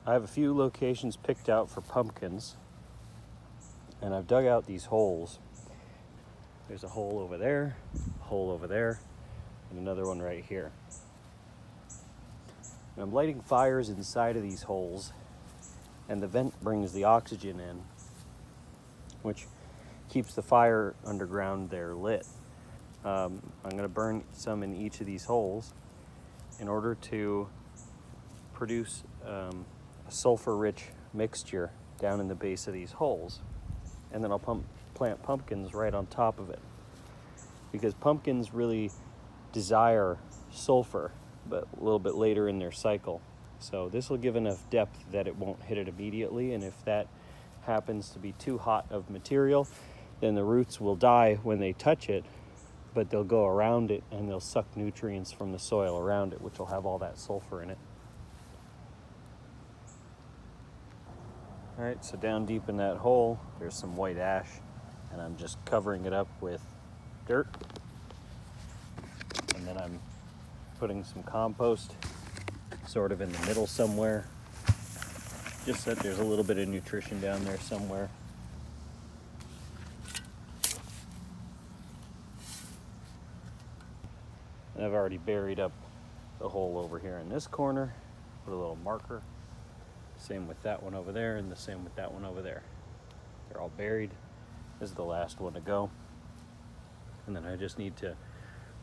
I have a few locations picked out for pumpkins, and I've dug out these holes. There's a hole over there, a hole over there, and another one right here. And I'm lighting fires inside of these holes, and the vent brings the oxygen in, which keeps the fire underground there lit. I'm going to burn some in each of these holes in order to produce a sulfur-rich mixture down in the base of these holes. And then I'll plant pumpkins right on top of it, because pumpkins really desire sulfur, but a little bit later in their cycle. So this will give enough depth that it won't hit it immediately, and if that happens to be too hot of material, then the roots will die when they touch it, but they'll go around it and they'll suck nutrients from the soil around it, which will have all that sulfur in it. All right, so down deep in that hole, there's some white ash, and I'm just covering it up with dirt. And then I'm putting some compost sort of in the middle somewhere, just so that there's a little bit of nutrition down there somewhere. And I've already buried up the hole over here in this corner, put a little marker. Same with that one over there, and the same with that one over there. They're all buried. This is the last one to go. And then I just need to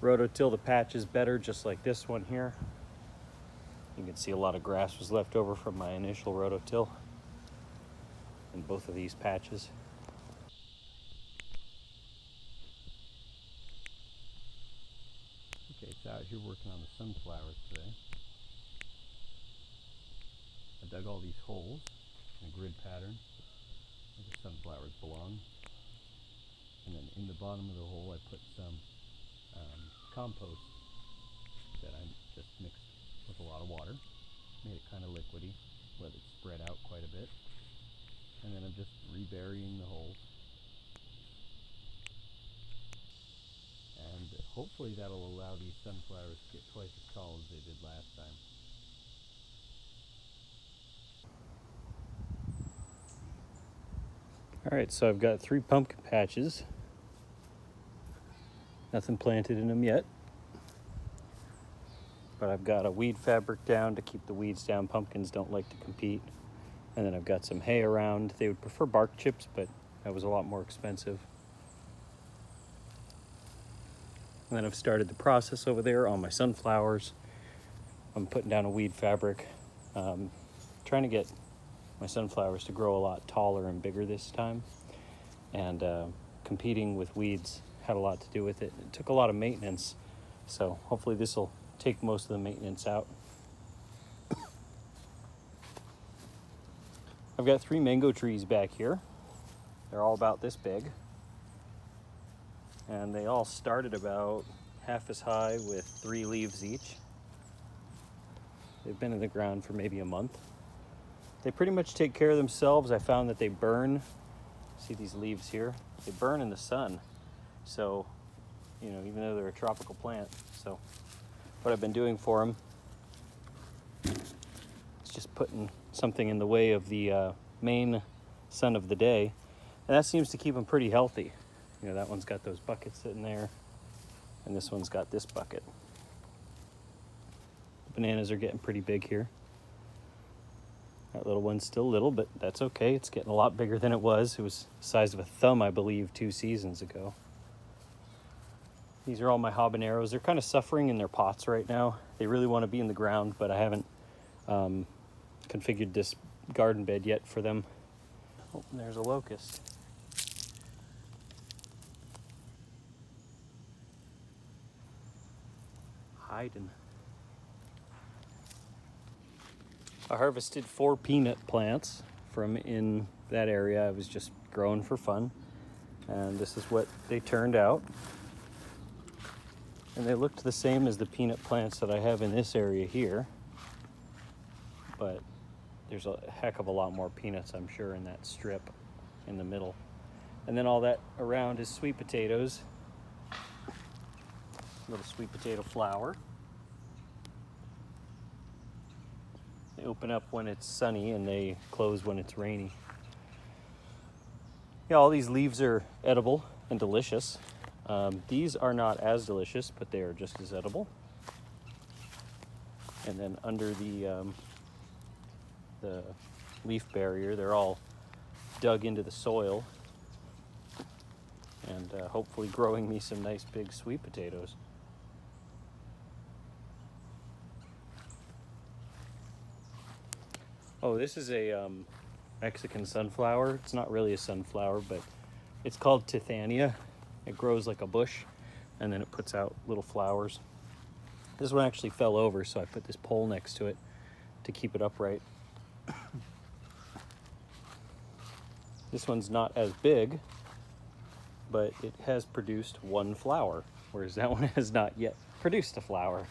roto-till the patches better, just like this one here. You can see a lot of grass was left over from my initial roto-till in both of these patches. Okay, it's out here working on the sunflowers today. I dug all these holes in a grid pattern where the sunflowers belong. And then in the bottom of the hole I put some compost that I just mixed with a lot of water. Made it kind of liquidy, let it spread out quite a bit. And then I'm just reburying the holes. And hopefully that'll allow these sunflowers to get twice as tall as they did last time. Alright, so I've got 3 pumpkin patches. Nothing planted in them yet. But I've got a weed fabric down to keep the weeds down. Pumpkins don't like to compete. And then I've got some hay around. They would prefer bark chips, but that was a lot more expensive. And then I've started the process over there on my sunflowers. I'm putting down a weed fabric. Trying to get my sunflowers to grow a lot taller and bigger this time. And competing with weeds had a lot to do with it. It took a lot of maintenance. So hopefully this will take most of the maintenance out. I've got 3 mango trees back here. They're all about this big. And they all started about half as high with 3 leaves each. They've been in the ground for maybe a month. They pretty much take care of themselves. I found that they burn. See these leaves here? They burn in the sun. So, you know, even though they're a tropical plant. So what I've been doing for them is just putting something in the way of the main sun of the day. And that seems to keep them pretty healthy. You know, that one's got those buckets sitting there, and this one's got this bucket. The bananas are getting pretty big here. That little one's still little, but that's okay. It's getting a lot bigger than it was. It was the size of a thumb, I believe, 2 seasons ago. These are all my habaneros. They're kind of suffering in their pots right now. They really want to be in the ground, but I haven't configured this garden bed yet for them. Oh, and there's a locust. Hiding. I harvested 4 peanut plants from in that area. I was just growing for fun. And this is what they turned out. And they looked the same as the peanut plants that I have in this area here. But there's a heck of a lot more peanuts, I'm sure, in that strip in the middle. And then all that around is sweet potatoes. Little sweet potato flower. They open up when it's sunny and they close when it's rainy. Yeah, all these leaves are edible and delicious. These are not as delicious, but they are just as edible. And then under the leaf barrier, they're all dug into the soil and hopefully growing me some nice big sweet potatoes. Oh, this is a Mexican sunflower. It's not really a sunflower, but it's called Tithania. It grows like a bush, and then it puts out little flowers. This one actually fell over, so I put this pole next to it to keep it upright. This one's not as big, but it has produced one flower, whereas that one has not yet produced a flower.